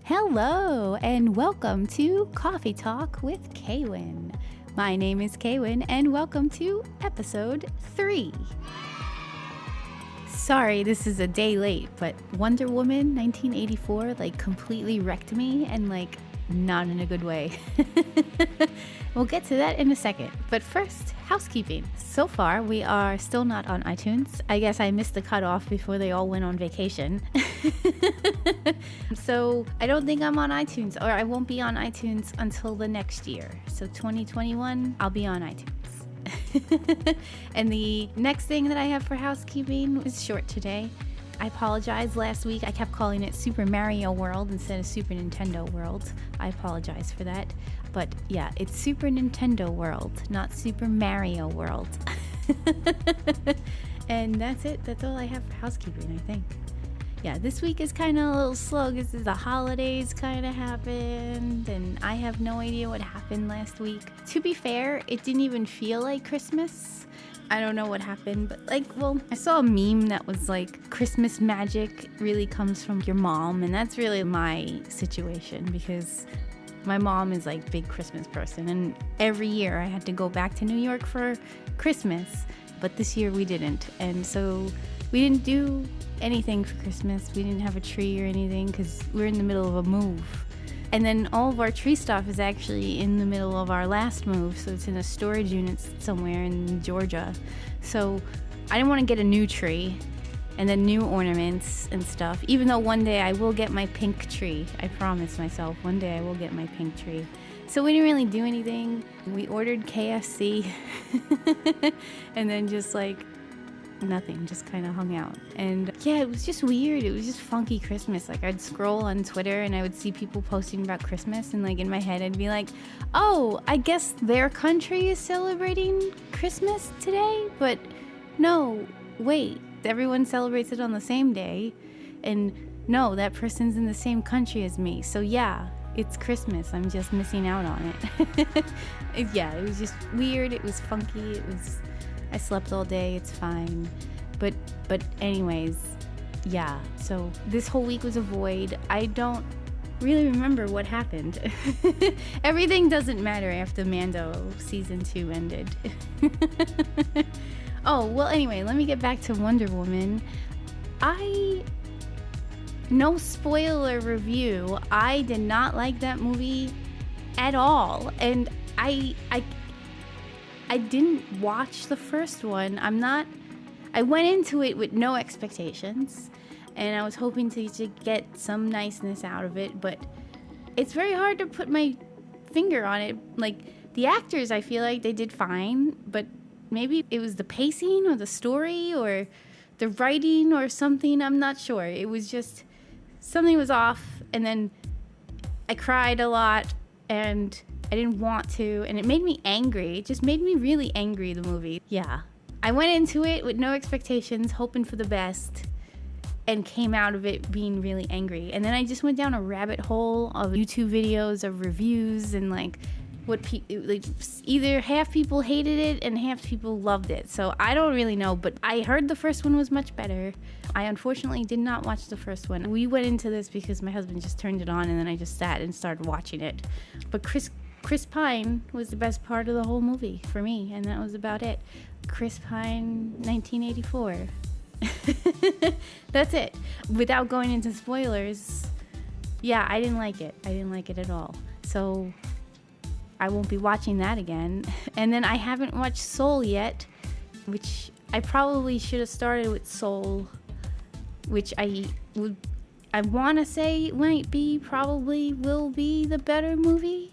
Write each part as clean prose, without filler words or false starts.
Hello, and welcome to Cawfee Tawlk with Kaewynn. My name is Kaewynn, and welcome to episode 3. Sorry, this is a day late, but Wonder Woman 1984 completely wrecked me, and not in a good way. We'll get to that in a second. But first, housekeeping. So far, we are still not on iTunes. I guess I missed the cutoff before they all went on vacation. So I don't think I'm on iTunes, or I won't be on iTunes until the next year. So 2021, I'll be on iTunes. And the next thing that I have for housekeeping is short today. I apologize. Last week I kept calling it Super Mario World instead of Super Nintendo World. I apologize for that. But yeah, it's Super Nintendo World, not Super Mario World. And that's it. That's all I have for housekeeping, I think. Yeah, this week is kind of a little slow because the holidays kind of happened, and I have no idea what happened last week. To be fair, it didn't even feel like Christmas. I don't know what happened, but I saw a meme that was Christmas magic really comes from your mom, and that's really my situation because my mom is big Christmas person, and every year I had to go back to New York for Christmas, but this year we didn't, and so we didn't do anything for Christmas. We didn't have a tree or anything because we're in the middle of a move. And then all of our tree stuff is actually in the middle of our last move, so it's in a storage unit somewhere in Georgia. So I didn't want to get a new tree and then new ornaments and stuff, even though one day I will get my pink tree. I promised myself one day I will get my pink tree. So we didn't really do anything. We ordered KFC and then just nothing, just kind of hung out. And yeah, it was just weird. It was just funky Christmas. I'd scroll on Twitter and I would see people posting about Christmas, and in my head I'd be like, oh, I guess their country is celebrating Christmas today, but no, wait, everyone celebrates it on the same day, and no, that person's in the same country as me, so yeah, it's Christmas. I'm just missing out on it. Yeah, it was just weird. It was funky. I slept all day, it's fine. But anyways, yeah, so this whole week was a void. I don't really remember what happened. Everything doesn't matter after Mando season 2 ended. Oh, well, anyway, let me get back to Wonder Woman. No spoiler review, I did not like that movie at all. And I didn't watch the first one. I went into it with no expectations, and I was hoping to get some niceness out of it, but it's very hard to put my finger on it. The actors, I feel like they did fine, but maybe it was the pacing or the story or the writing or something. I'm not sure. It was just something was off, and then I cried a lot, and I didn't want to, and it made me angry. It just made me really angry, the movie. Yeah. I went into it with no expectations, hoping for the best, and came out of it being really angry. And then I just went down a rabbit hole of YouTube videos, of reviews, and either half people hated it and half people loved it. So I don't really know, but I heard the first one was much better. I unfortunately did not watch the first one. We went into this because my husband just turned it on, and then I just sat and started watching it. But Chris Pine was the best part of the whole movie for me, and that was about it. Chris Pine, 1984. That's it. Without going into spoilers, yeah, I didn't like it. I didn't like it at all. So I won't be watching that again. And then I haven't watched Soul yet, which I probably should have started with Soul, which I want to say probably will be the better movie.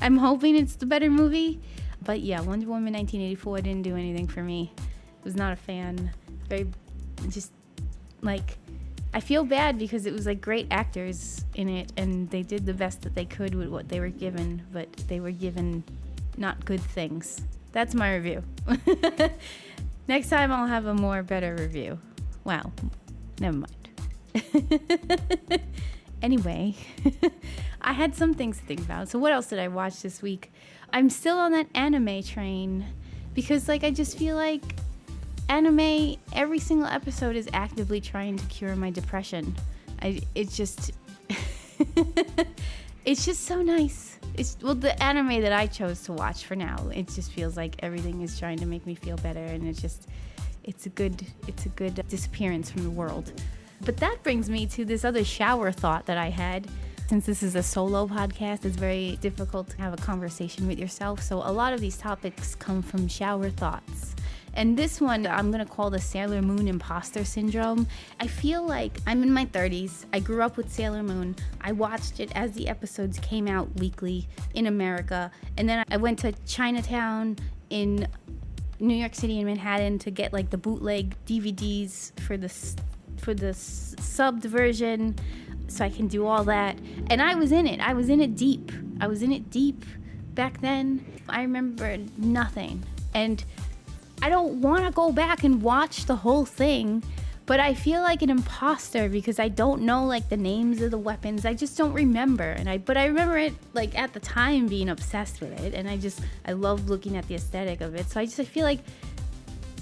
I'm hoping it's the better movie. But yeah, Wonder Woman 1984 didn't do anything for me. I was not a fan. I feel bad because it was great actors in it, and they did the best that they could with what they were given, but they were given not good things. That's my review. Next time I'll have a better review. Wow, never mind. Anyway, I had some things to think about. So what else did I watch this week? I'm still on that anime train because I just feel like anime, every single episode is actively trying to cure my depression. It's just it's just so nice. The anime that I chose to watch for now, it just feels like everything is trying to make me feel better, and it's a good disappearance from the world. But that brings me to this other shower thought that I had. Since this is a solo podcast, it's very difficult to have a conversation with yourself. So a lot of these topics come from shower thoughts. And this one I'm going to call the Sailor Moon Imposter Syndrome. I feel like I'm in my 30s. I grew up with Sailor Moon. I watched it as the episodes came out weekly in America. And then I went to Chinatown in New York City and Manhattan to get like the bootleg DVDs for the subbed version, so I can do all that. And I was in it. I was in it deep back then. I remember nothing. And I don't want to go back and watch the whole thing, but I feel like an imposter because I don't know like the names of the weapons. I just don't remember. But I remember it like at the time being obsessed with it, and I loved looking at the aesthetic of it. So I feel like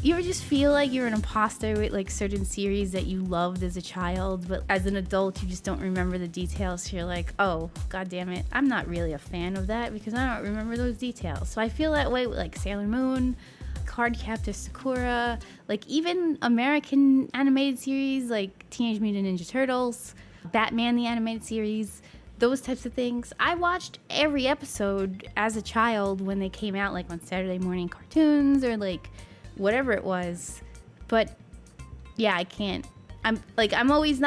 you ever just feel like you're an imposter with like certain series that you loved as a child, but as an adult you just don't remember the details. So you're like, oh, god damn it, I'm not really a fan of that because I don't remember those details. So I feel that way with like Sailor Moon, Cardcaptor Sakura, like even American animated series like Teenage Mutant Ninja Turtles, Batman the animated series, those types of things. I watched every episode as a child when they came out, like on Saturday morning cartoons or like whatever it was. But yeah, I can't. I'm always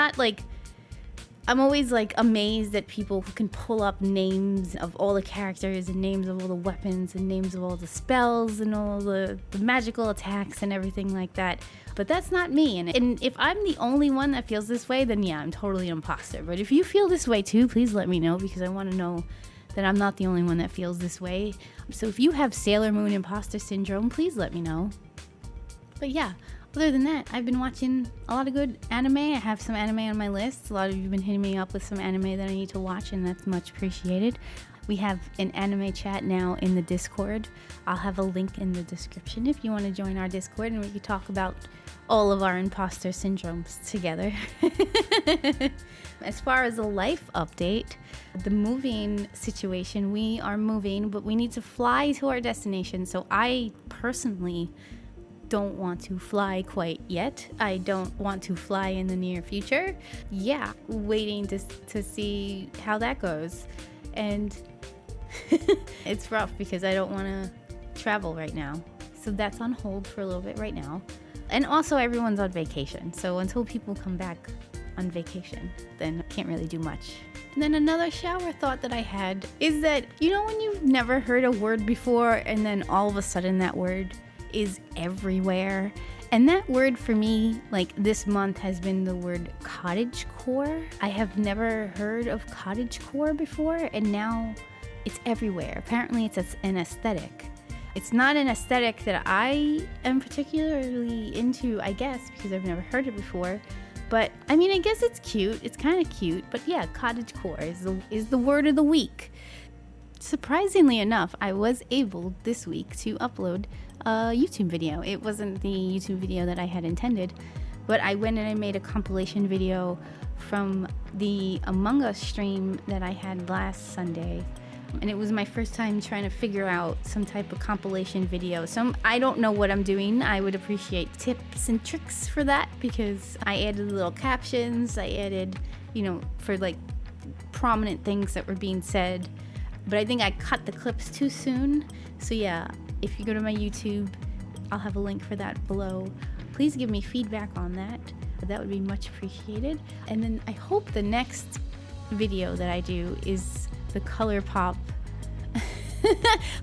amazed that people who can pull up names of all the characters and names of all the weapons and names of all the spells and all the magical attacks and everything like that. But that's not me. And if I'm the only one that feels this way, then yeah, I'm totally an imposter. But if you feel this way too, please let me know, because I want to know that I'm not the only one that feels this way. So if you have Sailor Moon Imposter Syndrome, please let me know. But yeah, other than that, I've been watching a lot of good anime. I have some anime on my list. A lot of you have been hitting me up with some anime that I need to watch, and that's much appreciated. We have an anime chat now in the Discord. I'll have a link in the description if you want to join our Discord, and we can talk about all of our imposter syndromes together. As far as a life update, the moving situation, we are moving, but we need to fly to our destination. So I personally don't want to fly quite yet. I don't want to fly in the near future. Yeah, waiting to see how that goes. And it's rough because I don't want to travel right now. So that's on hold for a little bit right now. And also everyone's on vacation. So until people come back on vacation, then I can't really do much. And then another shower thought that I had is that, you know, when you've never heard a word before and then all of a sudden that word is everywhere. And that word for me, like this month, has been the word cottagecore. I have never heard of cottagecore before, and now it's everywhere. Apparently it's an aesthetic. It's not an aesthetic that I am particularly into, I guess, because I've never heard it before. But I mean, I guess it's cute. It's kind of cute. But yeah, cottagecore is the word of the week. Surprisingly enough, I was able this week to upload a YouTube video. It wasn't the YouTube video that I had intended, but I went and I made a compilation video from the Among Us stream that I had last Sunday. And it was my first time trying to figure out some type of compilation video. So I don't know what I'm doing. I would appreciate tips and tricks for that, because I added little captions. I added, for like prominent things that were being said. But I think I cut the clips too soon. So yeah, if you go to my YouTube, I'll have a link for that below. Please give me feedback on that. That would be much appreciated. And then I hope the next video that I do is the ColourPop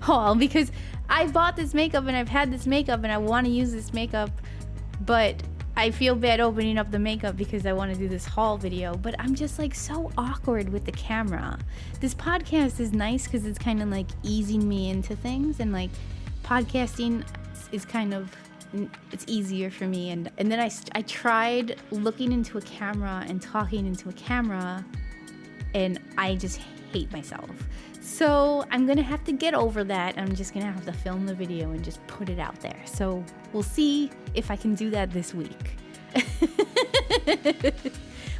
haul, because I bought this makeup and I've had this makeup and I want to use this makeup, but I feel bad opening up the makeup because I want to do this haul video, but I'm just like so awkward with the camera. This podcast is nice because it's kind of like easing me into things, and like podcasting is kind of, it's easier for me. And then I tried looking into a camera and talking into a camera, and I just hate myself. So I'm gonna have to get over that. I'm just gonna have to film the video and just put it out there. So we'll see if I can do that this week.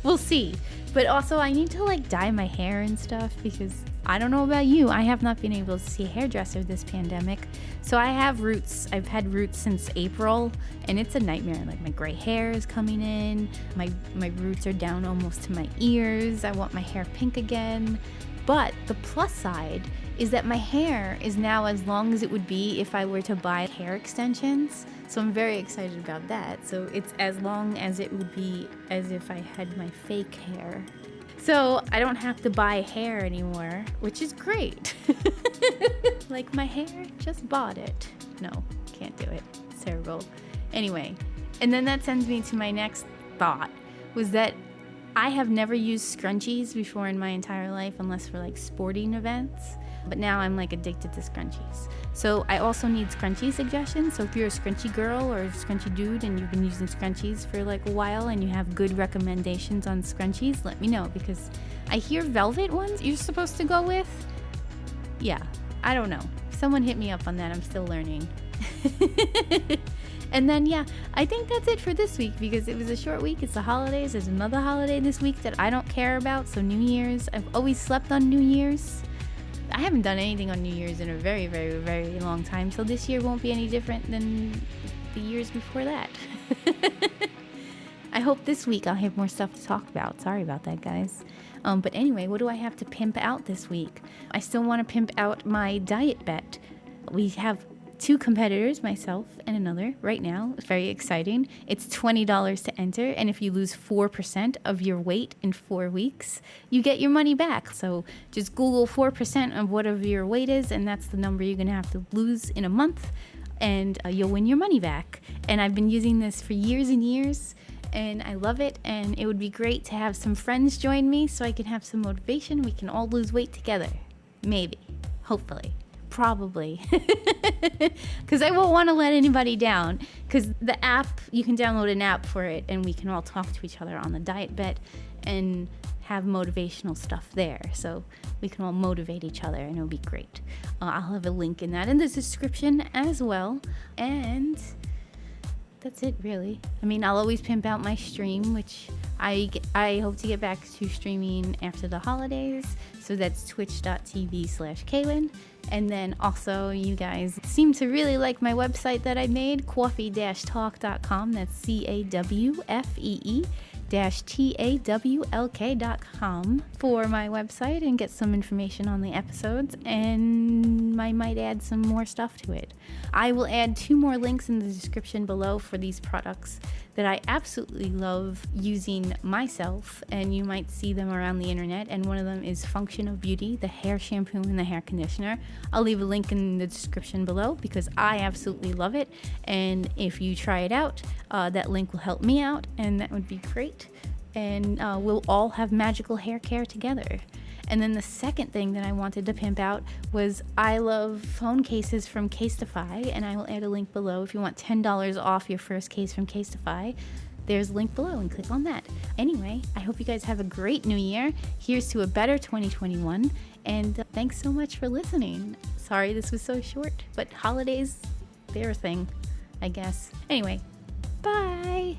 We'll see. But also I need to like dye my hair and stuff because I don't know about you. I have not been able to see a hairdresser this pandemic. So I have roots. I've had roots since April and it's a nightmare. Like my gray hair is coming in. My roots are down almost to my ears. I want my hair pink again. But the plus side is that my hair is now as long as it would be if I were to buy hair extensions. So I'm very excited about that. So it's as long as it would be as if I had my fake hair. So I don't have to buy hair anymore, which is great. Like my hair, just bought it. No, can't do it. It's terrible. Anyway, and then that sends me to my next thought, was that I have never used scrunchies before in my entire life unless for like sporting events. But now I'm like addicted to scrunchies. So I also need scrunchie suggestions. So if you're a scrunchie girl or a scrunchie dude and you've been using scrunchies for like a while and you have good recommendations on scrunchies, let me know, because I hear velvet ones you're supposed to go with. Yeah, I don't know. Someone hit me up on that. I'm still learning. And then, yeah, I think that's it for this week because it was a short week. It's the holidays. There's another holiday this week that I don't care about. So New Year's. I've always slept on New Year's. I haven't done anything on New Year's in a very, very, very long time. So this year won't be any different than the years before that. I hope this week I'll have more stuff to talk about. Sorry about that, guys. But anyway, what do I have to pimp out this week? I still want to pimp out my diet bet. We have 2 competitors, myself and another, right now. It's very exciting. It's $20 to enter, and if you lose 4% of your weight in 4 weeks, you get your money back. So just Google 4% of whatever your weight is, and that's the number you're going to have to lose in a month, and you'll win your money back. And I've been using this for years and years, and I love it, and it would be great to have some friends join me so I can have some motivation. We can all lose weight together. Maybe. Hopefully. Probably. Because I won't want to let anybody down. Because the app, you can download an app for it and we can all talk to each other on the diet bet and have motivational stuff there. So we can all motivate each other and it'll be great. I'll have a link in that in the description as well. And that's it, really. I mean, I'll always pimp out my stream, which I hope to get back to streaming after the holidays. So that's twitch.tv/Kaewynn. And then also, you guys seem to really like my website that I made, Cawfee-Tawlk.com. That's CAWFEE-TAWLK.com for my website and get some information on the episodes. And I might add some more stuff to it. I will add 2 more links in the description below for these products that I absolutely love using myself, and you might see them around the internet. And one of them is Function of Beauty, the hair shampoo and the hair conditioner. I'll leave a link in the description below because I absolutely love it. And if you try it out, that link will help me out, and that would be great. And we'll all have magical hair care together. And then the second thing that I wanted to pimp out was I love phone cases from Casetify, and I will add a link below if you want $10 off your first case from Casetify. There's a link below and click on that. Anyway, I hope you guys have a great new year. Here's to a better 2021, and thanks so much for listening. Sorry this was so short, but holidays, they're a thing, I guess. Anyway, bye!